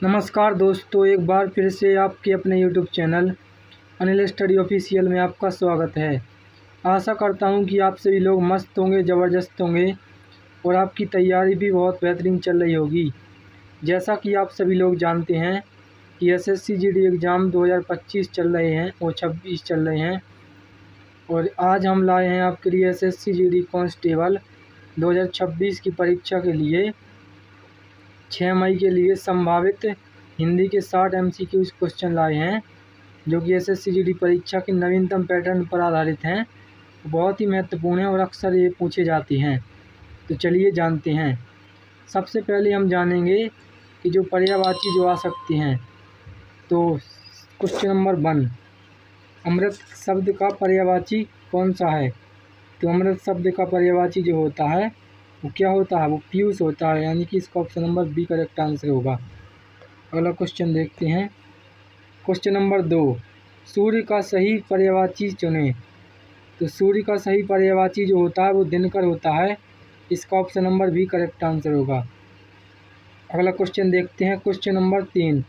नमस्कार दोस्तों, एक बार फिर से आपके अपने YouTube channel Anil study official में आपका स्वागत है। आशा करता हूं कि आप सभी लोग मस्त होंगे, ज़बरदस्त होंगे और आपकी तैयारी भी बहुत बेहतरीन चल रही होगी। जैसा कि आप सभी लोग जानते हैं कि एसएससी जीडी एग्ज़ाम 2025 चल रहे हैं और 26 चल रहे हैं, और आज हम लाए हैं आपके लिए एसएससी जीडी कांस्टेबल 2026 की परीक्षा के लिए 6 मई के लिए संभावित हिंदी के 60 एमसीक्यूज क्वेश्चन लाए हैं, जो कि एसएससी जीडी परीक्षा के नवीनतम पैटर्न पर आधारित हैं। बहुत ही महत्वपूर्ण है और अक्सर ये पूछे जाते हैं। तो चलिए जानते हैं। सबसे पहले हम जानेंगे कि जो पर्यायवाची जो आ सकती हैं। तो क्वेश्चन नंबर 1, अमृत शब्द का पर्यायवाची कौन सा है? तो अमृत शब्द का पर्यायवाची जो होता है वो क्या होता है? वो पीयूष होता है, यानी कि इसका option number B correct answer होगा। अगला क्वेश्चन देखते हैं। क्वेश्चन नंबर 2, सूर्य का सही पर्यायवाची चुनें। तो सूर्य का सही पर्यायवाची जो होता है वो दिनकर होता है, इसका option number B correct answer होगा। अगला क्वेश्चन देखते हैं। क्वेश्चन नंबर 3,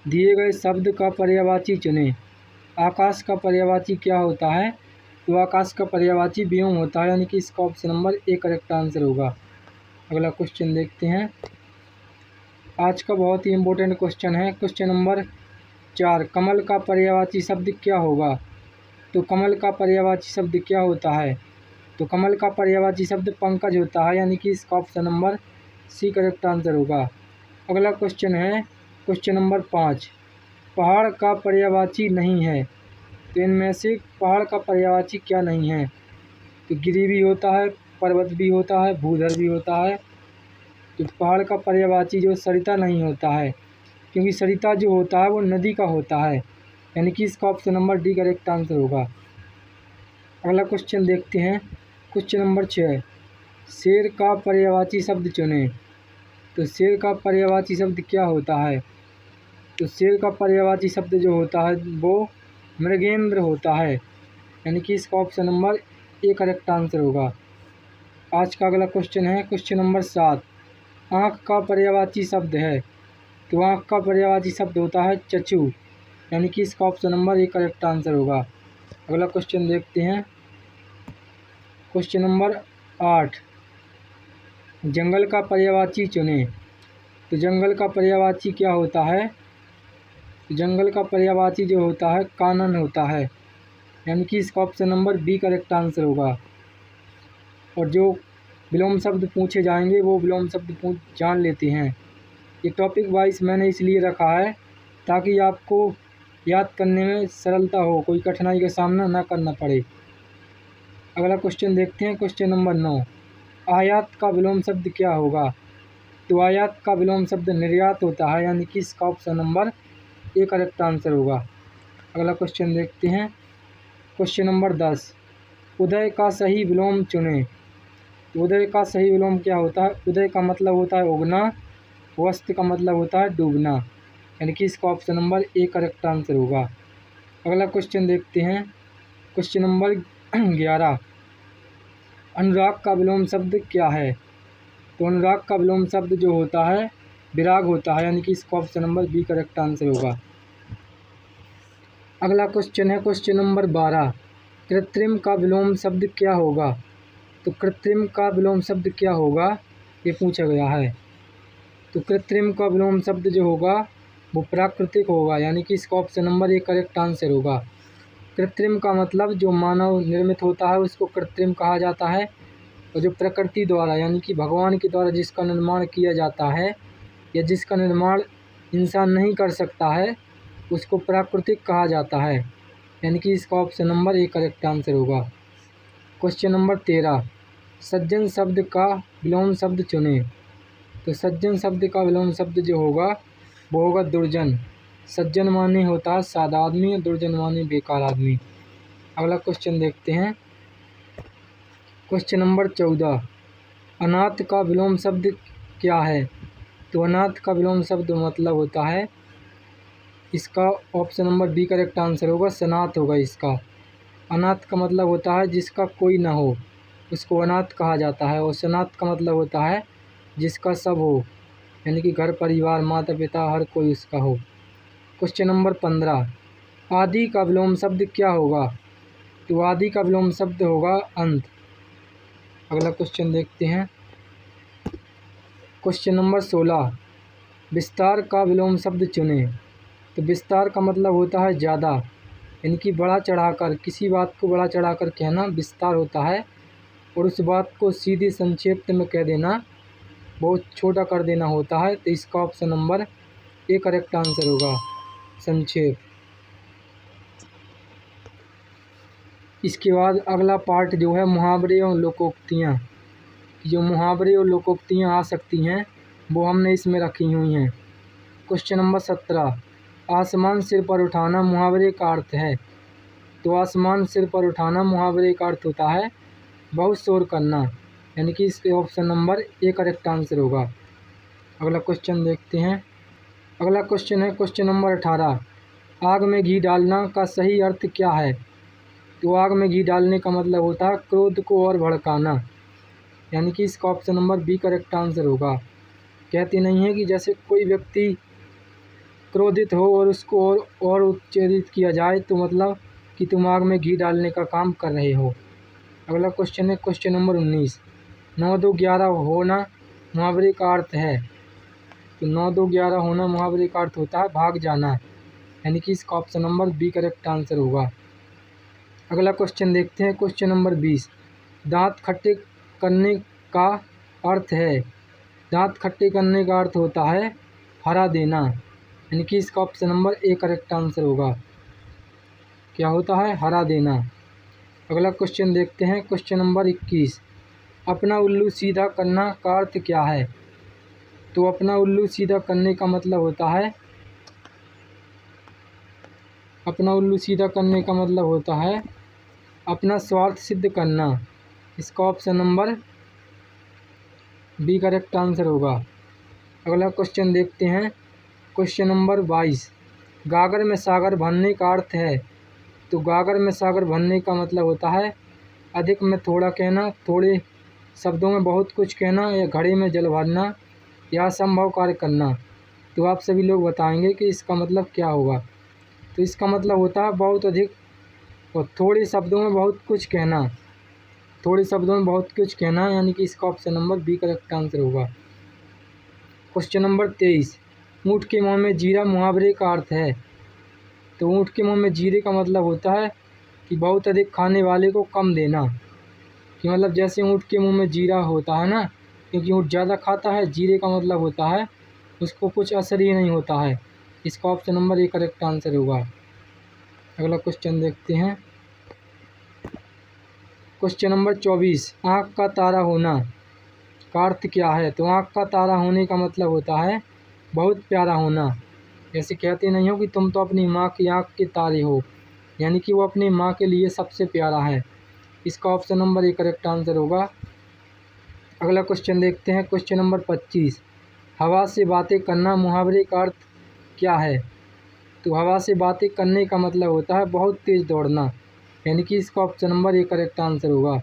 दिए गए शब्द का पर्यायवाची चुनें। आकाश का पर्यायवाची क्या होता है? तो आकाश का पर्यायवाची व्योम होता है, यानी कि इसका option number A correct answer होगा। अगला क्वेश्चन देखते हैं। आज का बहुत ही इम्पोर्टेंट क्वेश्चन है। क्वेश्चन नंबर 4, कमल का पर्यायवाची शब्द क्या होगा? तो कमल का पर्यायवाची शब्द क्या होता है? तो कमल का पर्यायवाची शब्द पंकज होता है, यानी कि इसका option number C correct answer होगा। अगला क्वेश्चन है क्वेश्चन नंबर 5, पहाड़ का पर्यायवाची नहीं है। तो इनमें से पहाड़ का पर्यायवाची क्या नहीं है? तो गिरी भी होता है, पर्वत भी होता है, भूधर भी होता है। तो पहाड़ का पर्यायवाची जो सरिता नहीं होता है, क्योंकि सरिता जो होता है वो नदी का होता है, यानी कि इसका option number D correct answer होगा। अगला क्वेश्चन देखते हैं। क्वेश्चन नंबर 6, शेर का पर्यायवाची शब्द चुनें। तो शेर का पर्यायवाची शब्द क्या होता है? तो शेर का पर्यायवाची शब्द जो होता है वो मृगेंद्र होता है, यानी कि इसका option number A correct answer होगा। आज का अगला क्वेश्चन है क्वेश्चन नंबर 7, आँख का पर्यायवाची शब्द है। तो आँख का पर्यायवाची शब्द होता है चक्षु, यानी कि इसका option number A correct answer होगा। अगला क्वेश्चन देखते हैं। क्वेश्चन नंबर 8, जंगल का पर्यायवाची चुनें। तो जंगल का पर्यायवाची क्या होता है? जंगल का पर्यायवाची जो होता है कानन होता है, यानी कि इसका option number B correct answer होगा। और जो विलोम शब्द पूछे जाएंगे वो विलोम शब्द जान लेते हैं। ये टॉपिक वाइज मैंने इसलिए रखा है ताकि आपको याद करने में सरलता हो, कोई कठिनाई का सामना ना करना पड़े। अगला क्वेश्चन देखते हैं। क्वेश्चन नंबर 9, आयात का विलोम शब्द क्या होगा? तो आयात का विलोम शब्द निर्यात होता है, यानी कि इसका option number A correct answer होगा। अगला क्वेश्चन देखते हैं। क्वेश्चन नंबर 10, उदय का सही विलोम चुनें। उदय का सही विलोम क्या होता है? उदय का मतलब होता है उगना, वस्त का मतलब होता है डूबना, यानी कि इसका option number A correct answer होगा। अगला क्वेश्चन देखते हैं। क्वेश्चन नंबर 11, अनुराग का विलोम शब्द क्या है? तो अनुराग का विलोम शब्द जो होता है विराग होता है, यानी कि इसका option number B correct answer होगा। अगला क्वेश्चन है क्वेश्चन नंबर 12, कृत्रिम का विलोम शब्द क्या होगा? तो कृत्रिम का विलोम शब्द क्या होगा ये पूछा गया है। तो कृत्रिम का विलोम शब्द जो होगा वो प्राकृतिक होगा, यानी कि इसका option number A correct answer होगा। कृत्रिम का मतलब जो मानव निर्मित होता है उसको कृत्रिम कहा जाता है, और जो प्रकृति द्वारा यानी कि भगवान के द्वारा जिसका निर्माण किया जाता है या जिसका निर्माण इंसान नहीं कर सकता है उसको प्राकृतिक कहा जाता है, यानी कि इसका option number A correct answer होगा। क्वेश्चन नंबर 13, सज्जन शब्द का विलोम शब्द चुनें। तो सज्जन शब्द का विलोम शब्द जो होगा वो होगा दुर्जन। सज्जन माने होता है सादा आदमी और दुर्जन माने बेकार आदमी। अगला क्वेश्चन देखते हैं। क्वेश्चन नंबर 14, अनाथ का विलोम शब्द क्या है? तो अनाथ का विलोम शब्द मतलब होता है, इसका option number B correct answer होगा, सनाथ होगा इसका। अनाथ का मतलब होता है जिसका कोई ना हो उसको अनाथ कहा जाता है, और सनाथ का मतलब होता है जिसका सब हो। यानी कि घर परिवार माता पिता हर कोई उसका हो। क्वेश्चन नंबर 15, आदि का विलोम शब्द क्या होगा? तो आदि का विलोम शब्द होगा अंत। अगला क्वेश्चन देखते हैं। क्वेश्चन नंबर 16, विस्तार का विलोम शब्द चुनें। तो विस्तार का मतलब होता है ज़्यादा, यानी कि बढ़ा चढ़ाकर, किसी बात को बढ़ा चढ़ाकर कहना विस्तार होता है, और उस बात को सीधी संक्षेप में कह देना, बहुत छोटा कर देना होता है। तो इसका option number A correct answer होगा, संक्षेप। इसके बाद अगला पार्ट जो है मुहावरे और लोकोक्तियाँ। जो मुहावरे और लोकोक्तियाँ आ सकती हैं वो हमने इसमें रखी हुई हैं। क्वेश्चन नंबर 17, आसमान सिर पर उठाना मुहावरे का अर्थ है। तो आसमान सिर पर उठाना मुहावरे का अर्थ होता है बहुत शोर करना, यानी कि इसके option number A correct answer होगा। अगला क्वेश्चन देखते हैं। अगला क्वेश्चन है क्वेश्चन नंबर 18, आग में घी डालना का सही अर्थ क्या है? तो आग में घी डालने का मतलब होता है क्रोध को और भड़काना, यानी कि इसका option number B correct answer होगा। कहते नहीं है कि जैसे कोई व्यक्ति क्रोधित हो और उसको और उत्तेजित किया जाए तो मतलब कि तुम आग में घी डालने का काम कर रहे हो। अगला क्वेश्चन है क्वेश्चन नंबर 19, 9 2 11 होना मुहावरे का अर्थ है। तो 9 2 11 होना मुहावरे का अर्थ होता है भाग जाना, यानी कि इसका option number B correct answer होगा। अगला क्वेश्चन देखते हैं क्वेश्चन नंबर 20, दांत खट्टे करने का अर्थ है। दांत खट्टे करने का अर्थ होता है हरा देना, यानी कि इसका option number A correct answer होगा। क्या होता है? हरा देना। अगला क्वेश्चन देखते हैं क्वेश्चन नंबर 21, अपना उल्लू सीधा करना का अर्थ क्या है? तो अपना उल्लू सीधा करने का मतलब होता है अपना स्वार्थ सिद्ध करना। इसका option number B correct answer होगा। अगला क्वेश्चन देखते हैं क्वेश्चन नंबर 22, गागर में सागर भरने का अर्थ है। तो गागर में सागर भरने का मतलब होता है अधिक में थोड़ा कहना, थोड़े शब्दों में बहुत कुछ कहना, या घड़े में जल भरना, या असंभव कार्य करना। तो आप सभी लोग बताएंगे कि इसका मतलब क्या होगा। तो इसका मतलब होता है बहुत अधिक और थोड़े शब्दों में बहुत कुछ कहना, यानी कि इसका option number B correct answer होगा। क्वेश्चन नंबर 23, ऊँट के मुँह में जीरा मुहावरे का अर्थ है। तो ऊँट के मुँह में जीरे का मतलब होता है कि बहुत अधिक खाने वाले को कम देना, कि मतलब जैसे ऊँट के मुँह में जीरा होता है ना, क्योंकि ऊँट ज़्यादा खाता है, जीरे का मतलब होता है उसको कुछ असर ही नहीं होता है। इसका option number A correct answer होगा। अगला क्वेश्चन देखते हैं क्वेश्चन नंबर 24, आँख का तारा होना का अर्थ क्या है? तो आँख का तारा होने का मतलब होता है बहुत प्यारा होना। जैसे कहते नहीं हो कि तुम तो अपनी माँ की आँख के तारे हो, यानी कि वो अपनी माँ के लिए सबसे प्यारा है। इसका option number A correct answer होगा। अगला क्वेश्चन देखते हैं क्वेश्चन नंबर 25, हवा से बातें करना मुहावरे का अर्थ क्या है? तो हवा से बातें करने का मतलब होता है बहुत तेज़ दौड़ना, यानी कि इसका option number A correct answer होगा।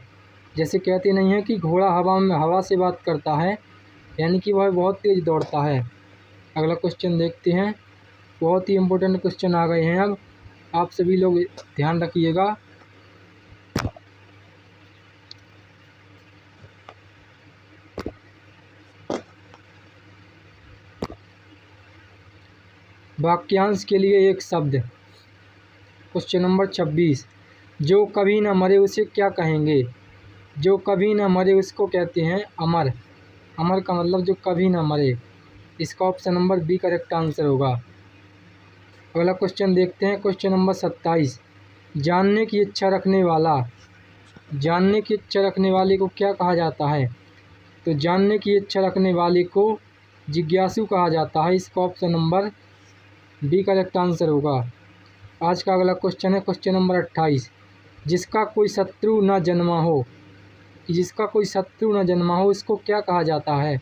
जैसे कहते नहीं है कि घोड़ा हवा से बात करता है, यानी कि वह बहुत तेज़ दौड़ता है। अगला क्वेश्चन देखते हैं, बहुत ही इम्पोर्टेंट क्वेश्चन आ गए हैं अब, आप सभी लोग ध्यान रखिएगा। वाक्यांश के लिए एक शब्द। क्वेश्चन नंबर 26, जो कभी न मरे उसे क्या कहेंगे? जो कभी न मरे उसको कहते हैं अमर। अमर का मतलब जो कभी न मरे। इसका option number B correct answer होगा। अगला क्वेश्चन देखते हैं क्वेश्चन नंबर 27, जानने की इच्छा रखने वाले को क्या कहा जाता है? तो जानने की इच्छा रखने वाले को जिज्ञासु कहा जाता है। इसका option number B correct answer होगा। आज का अगला क्वेश्चन है क्वेश्चन नंबर 28, जिसका कोई शत्रु न जन्मा हो उसको क्या कहा जाता है?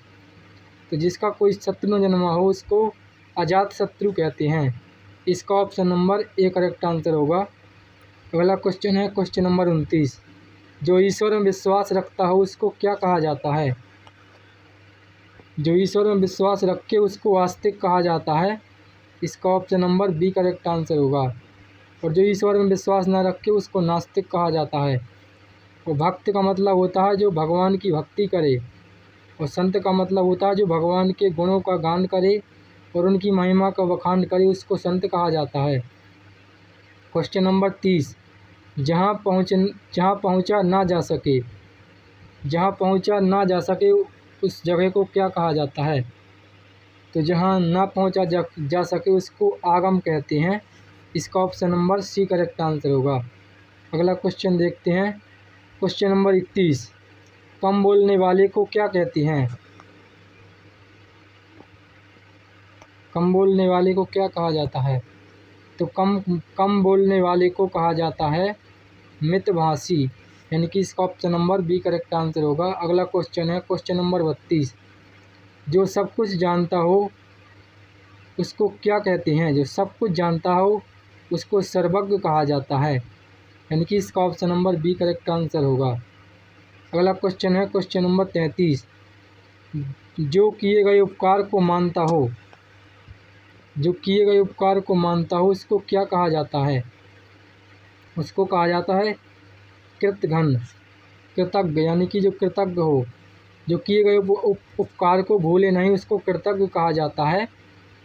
तो जिसका कोई शत्रु न जन्मा हो उसको अजात शत्रु कहते हैं। इसका option number A correct answer होगा। अगला क्वेश्चन है क्वेश्चन नंबर 29, जो ईश्वर में विश्वास रखता हो उसको क्या कहा जाता है? जो ईश्वर में विश्वास रखे उसको आस्तिक कहा जाता है। इसका option number B correct answer होगा। और जो ईश्वर में विश्वास न रखे उसको नास्तिक कहा जाता है। और भक्त का मतलब होता है जो भगवान की भक्ति करे, और संत का मतलब होता है जो भगवान के गुणों का गान करे और उनकी महिमा का बखान करे, उसको संत कहा जाता है। क्वेश्चन नंबर 30, जहाँ पहुँचा ना जा सके, जहाँ पहुँचा ना जा सके उस जगह को क्या कहा जाता है? तो जहाँ ना पहुँचा जा सके उसको आगम कहते हैं। इसका option number C correct answer होगा। अगला क्वेश्चन देखते हैं। क्वेश्चन नंबर 31, कम बोलने वाले को क्या कहते हैं? कम बोलने वाले को क्या कहा जाता है? तो कम बोलने वाले को कहा जाता है मितभाषी, यानी कि इसका option number B correct answer होगा। अगला क्वेश्चन है क्वेश्चन नंबर 32, जो सब कुछ जानता हो उसको क्या कहते हैं? जो सब कुछ जानता हो उसको सर्वज्ञ कहा जाता है, यानी कि इसका option number B correct answer होगा। अगला क्वेश्चन है क्वेश्चन नंबर 33, जो किए गए उपकार को मानता हो, जो किए गए उपकार को मानता हो उसको क्या कहा जाता है? उसको कहा जाता है कृतघ्न, कृतज्ञ, यानी कि जो कृतज्ञ हो, जो किए गए उपकार को भूले नहीं उसको कृतज्ञ कहा जाता है।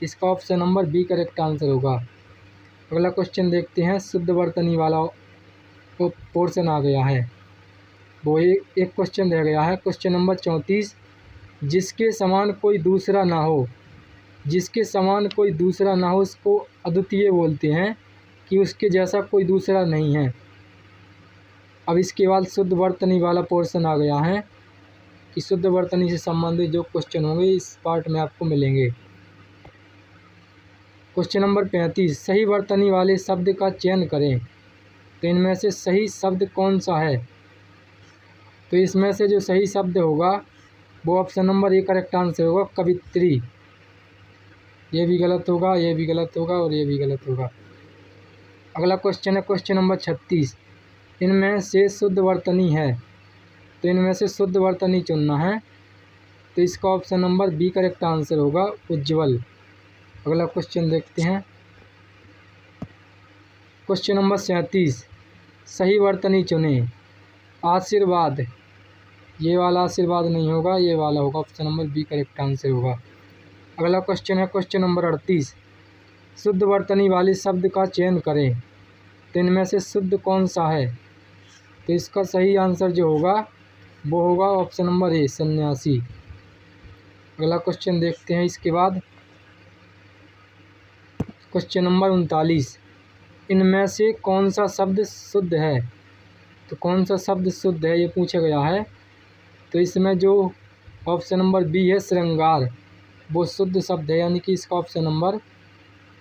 इसका option number B correct answer होगा। अगला क्वेश्चन देखते हैं। शुद्ध वर्तनी वाला पोर्शन आ गया है, वो एक क्वेश्चन रह गया है। क्वेश्चन नंबर 34, जिसके समान कोई दूसरा ना हो, जिसके समान कोई दूसरा ना हो उसको अद्वितीय बोलते हैं, कि उसके जैसा कोई दूसरा नहीं है। अब इसके बाद शुद्ध वर्तनी वाला पोर्शन आ गया है, कि शुद्ध वर्तनी से संबंधित जो क्वेश्चन होंगे इस पार्ट में आपको मिलेंगे। क्वेश्चन नंबर 35, सही वर्तनी वाले शब्द का चयन करें। तो इनमें से सही शब्द कौन सा है? तो इसमें से जो सही शब्द होगा वो option number A correct answer होगा, कवित्री। ये भी गलत होगा, ये भी गलत होगा और ये भी गलत होगा। अगला क्वेश्चन है क्वेश्चन नंबर 36, इनमें से शुद्ध वर्तनी है। तो इनमें से शुद्ध वर्तनी चुनना है, तो इसका option number B correct answer होगा, उज्ज्वल। अगला क्वेश्चन देखते हैं। क्वेश्चन नंबर 37, सही वर्तनी चुने। आशीर्वाद, ये वाला आशीर्वाद नहीं होगा, ये वाला होगा, option number B correct answer होगा। अगला क्वेश्चन है क्वेश्चन नंबर 38, शुद्ध वर्तनी वाले शब्द का चयन करें। तो इनमें से शुद्ध कौन सा है? तो इसका सही आंसर जो होगा वो होगा ऑप्शन नंबर ए, सन्यासी। अगला क्वेश्चन देखते हैं इसके बाद। क्वेश्चन नंबर 39, इनमें से कौन सा शब्द शुद्ध है? तो कौन सा शब्द शुद्ध है ये पूछा गया है। तो इसमें जो ऑप्शन नंबर बी है, श्रृंगार, वो शुद्ध शब्द है, यानी कि इसका option number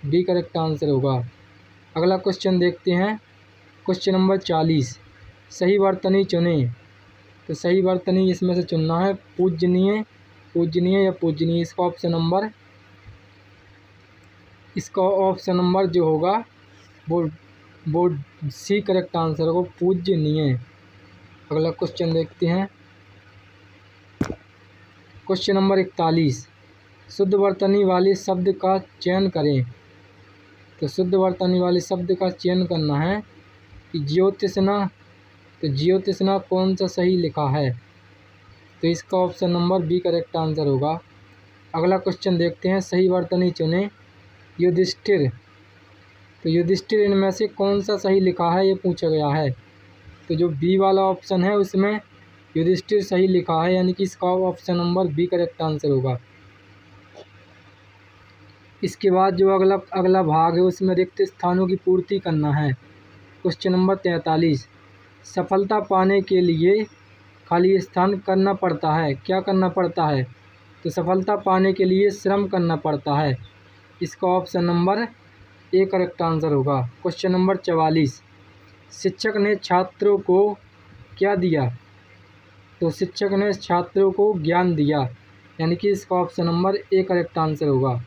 B correct answer होगा। अगला क्वेश्चन देखते हैं। क्वेश्चन नंबर 40, सही वर्तनी चुने। तो सही वर्तनी इसमें से चुनना है पूजनीय, पूजनीय या पूजनीय। इसका ऑप्शन नंबर जो होगा वो सी करेक्ट आंसर होगा, पूजनीय। अगला क्वेश्चन देखते हैं। क्वेश्चन नंबर 41, शुद्ध वर्तनी वाले शब्द का चयन करें। तो शुद्ध वर्तनी वाले शब्द का चयन करना है कि ज्योतिषना। तो ज्योतिषना कौन सा सही लिखा है? तो इसका option number B correct answer होगा। अगला क्वेश्चन देखते हैं। सही वर्तनी चुने। युधिष्ठिर, तो युधिष्ठिर इनमें से कौन सा सही लिखा है ये पूछा गया है। तो जो बी वाला ऑप्शन है उसमें युधिष्ठिर सही लिखा है, यानी कि इसका option number B correct answer होगा। इसके बाद जो अगला भाग है उसमें रिक्त स्थानों की पूर्ति करना है। क्वेश्चन नंबर 43, सफलता पाने के लिए खाली स्थान करना पड़ता है। क्या करना पड़ता है? तो सफलता पाने के लिए श्रम करना पड़ता है। इसका option number A correct answer होगा। क्वेश्चन नंबर 44, शिक्षक ने छात्रों को क्या दिया? तो शिक्षक ने छात्रों को ज्ञान दिया, यानी कि इसका option number A correct answer होगा।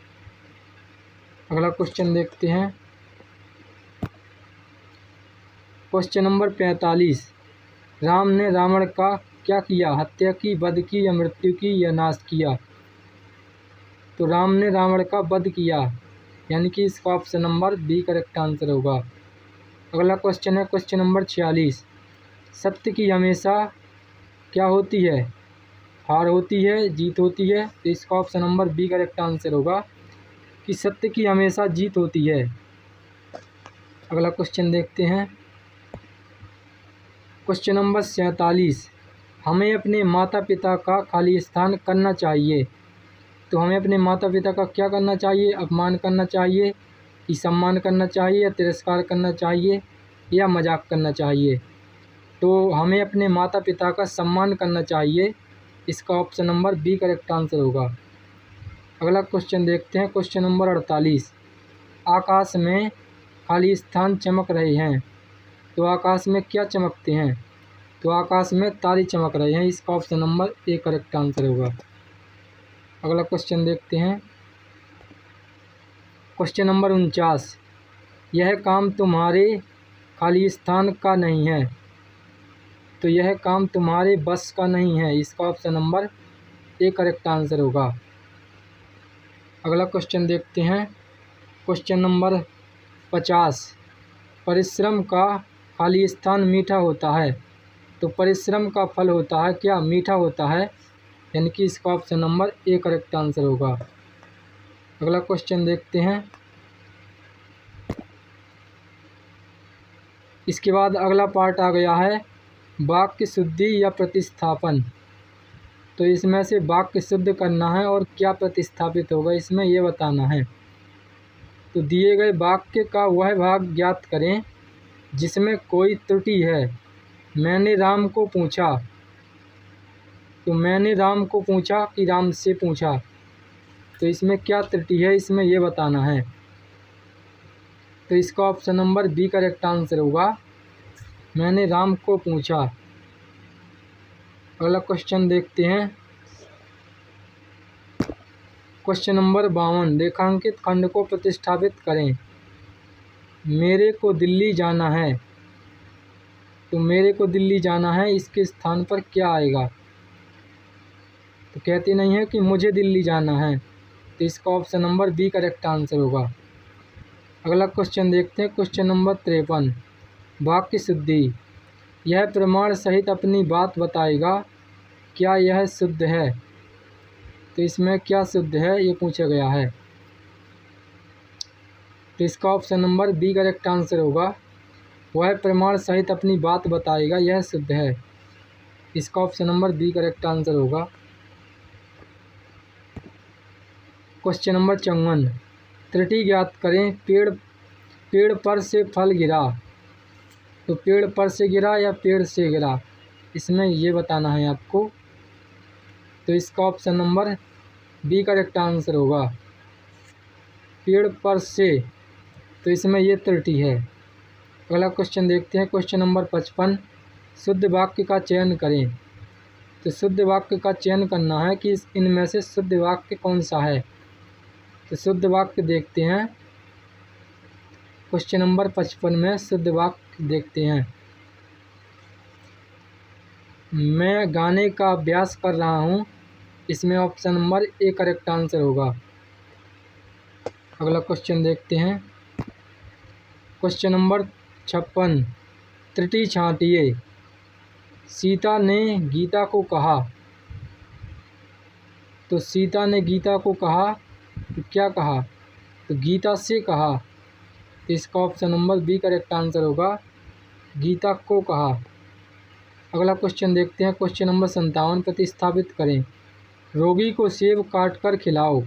अगला क्वेश्चन देखते हैं। क्वेश्चन नंबर 45, राम ने रावण का क्या किया? हत्या की, वध की या मृत्यु की या नाश किया? तो राम ने रावण का वध किया, यानी कि इसका option number B correct answer होगा। अगला क्वेश्चन है क्वेश्चन नंबर 46। सत्य की हमेशा क्या होती है? हार होती है, जीत होती है? तो इसका option number B correct answer होगा कि सत्य की हमेशा जीत होती है। अगला क्वेश्चन देखते हैं क्वेश्चन नंबर 47। हमें अपने माता पिता का खाली स्थान करना चाहिए। तो हमें अपने माता पिता का क्या करना चाहिए? अपमान करना चाहिए, कि सम्मान करना चाहिए, या तिरस्कार करना चाहिए, या मजाक करना चाहिए? तो हमें अपने माता पिता का सम्मान करना चाहिए। इसका option number B correct answer होगा। अगला क्वेश्चन देखते हैं क्वेश्चन नंबर 48। आकाश में खाली स्थान चमक रहे हैं। तो आकाश में क्या चमकते हैं? तो आकाश में तारे चमक रहे हैं। इसका option number A correct answer होगा। अगला क्वेश्चन देखते हैं क्वेश्चन नंबर 49। यह काम तुम्हारे खाली स्थान का नहीं है। तो यह काम तुम्हारे बस का नहीं है। इसका option number A correct answer होगा। अगला क्वेश्चन देखते हैं क्वेश्चन नंबर 50। परिश्रम का खाली स्थान मीठा होता है। तो परिश्रम का फल होता है क्या? मीठा होता है, यानी कि इसका option number A correct answer होगा। अगला क्वेश्चन देखते हैं। इसके बाद अगला पार्ट आ गया है वाक्य शुद्धि या प्रतिस्थापन। तो इसमें से वाक्य शुद्ध करना है और क्या प्रतिस्थापित होगा इसमें ये बताना है। तो दिए गए वाक्य का वह भाग ज्ञात करें जिसमें कोई त्रुटि है। मैंने राम को पूछा। तो मैंने राम को पूछा कि राम से पूछा। तो इसमें क्या त्रुटि है इसमें ये बताना है। तो इसका option number B correct answer होगा, मैंने राम को पूछा। अगला क्वेश्चन देखते हैं क्वेश्चन नंबर 52। रेखांकित खंड को प्रतिस्थापित करें। मेरे को दिल्ली जाना है। तो मेरे को दिल्ली जाना है, इसके स्थान पर क्या आएगा? तो कहते नहीं है कि मुझे दिल्ली जाना है। तो इसका option number B correct answer होगा। अगला क्वेश्चन देखते हैं क्वेश्चन नंबर 53। वाक्य शुद्धि। यह प्रमाण सहित अपनी बात बताएगा, क्या यह शुद्ध है? तो इसमें क्या शुद्ध है ये पूछा गया है। तो इसका option number B correct answer होगा, वह प्रमाण सहित अपनी बात बताएगा, यह शुद्ध है। इसका option number B correct answer होगा। Question number 54। त्रुटि ज्ञात करें। पेड़ पर से फल गिरा। तो पेड़ पर से गिरा या पेड़ से गिरा, इसमें ये बताना है आपको। तो इसका option number B correct answer होगा, पेड़ पर से। तो इसमें ये त्रुटि है। अगला क्वेश्चन देखते हैं क्वेश्चन नंबर 55। शुद्ध वाक्य का चयन करें। तो शुद्ध वाक्य का चयन करना है कि इनमें से शुद्ध वाक्य कौन सा है। तो शुद्ध वाक्य देखते हैं क्वेश्चन नंबर 55 में शुद्ध वाक्य देखते हैं। मैं गाने का अभ्यास कर रहा हूँ, इसमें option number A correct answer होगा। अगला क्वेश्चन देखते हैं क्वेश्चन नंबर 56। त्रुटि छांटिए। सीता ने गीता को कहा। तो सीता ने गीता को कहा, तो क्या कहा? तो गीता से कहा। तो इसका option number B correct answer होगा, गीता को कहा। अगला क्वेश्चन देखते हैं क्वेश्चन नंबर 57। प्रतिस्थापित करें। रोगी को सेब काट कर खिलाओ।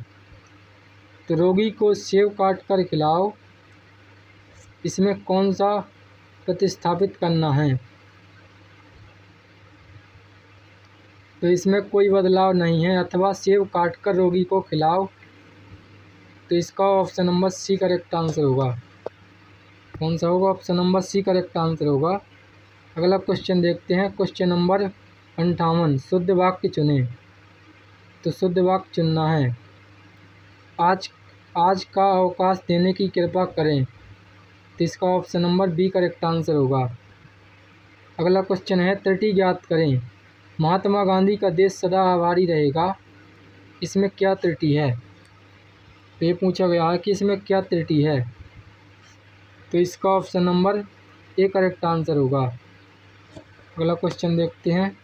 तो रोगी को सेब काट कर खिलाओ, इसमें कौन सा प्रतिस्थापित करना है? तो इसमें कोई बदलाव नहीं है, अथवा सेब काट कर रोगी को खिलाओ। तो इसका option number C correct answer होगा। कौन सा होगा? Option number C correct answer होगा। अगला क्वेश्चन देखते हैं क्वेश्चन नंबर 58। शुद्ध वाक्य चुनें। तो शुद्ध वाक्य चुनना है। आज का अवकाश देने की कृपा करें। तो इसका option number B correct answer होगा। अगला क्वेश्चन है त्रुटि ज्ञात करें। महात्मा गांधी का देश सदा आभारी रहेगा, इसमें क्या त्रुटि है? तो ये पूछा गया है कि इसमें क्या त्रुटि है। तो इसका option number A correct answer होगा। अगला क्वेश्चन देखते हैं।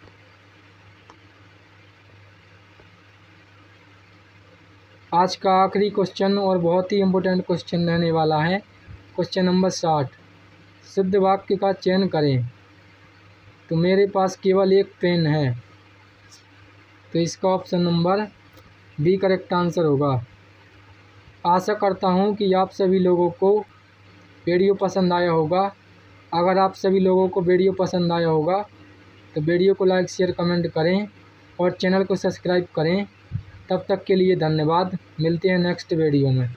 आज का आखिरी क्वेश्चन और बहुत ही इम्पोर्टेंट क्वेश्चन रहने वाला है। क्वेश्चन नंबर 60, शुद्ध वाक्य का चयन करें। तो मेरे पास केवल एक पेन है। तो इसका option number B correct answer होगा। आशा करता हूँ कि आप सभी लोगों को वीडियो पसंद आया होगा। अगर आप सभी लोगों को वीडियो पसंद आया होगा तो वीडियो को लाइक शेयर कमेंट करें और चैनल को सब्सक्राइब करें। तब तक के लिए धन्यवाद। मिलते हैं नेक्स्ट वीडियो में।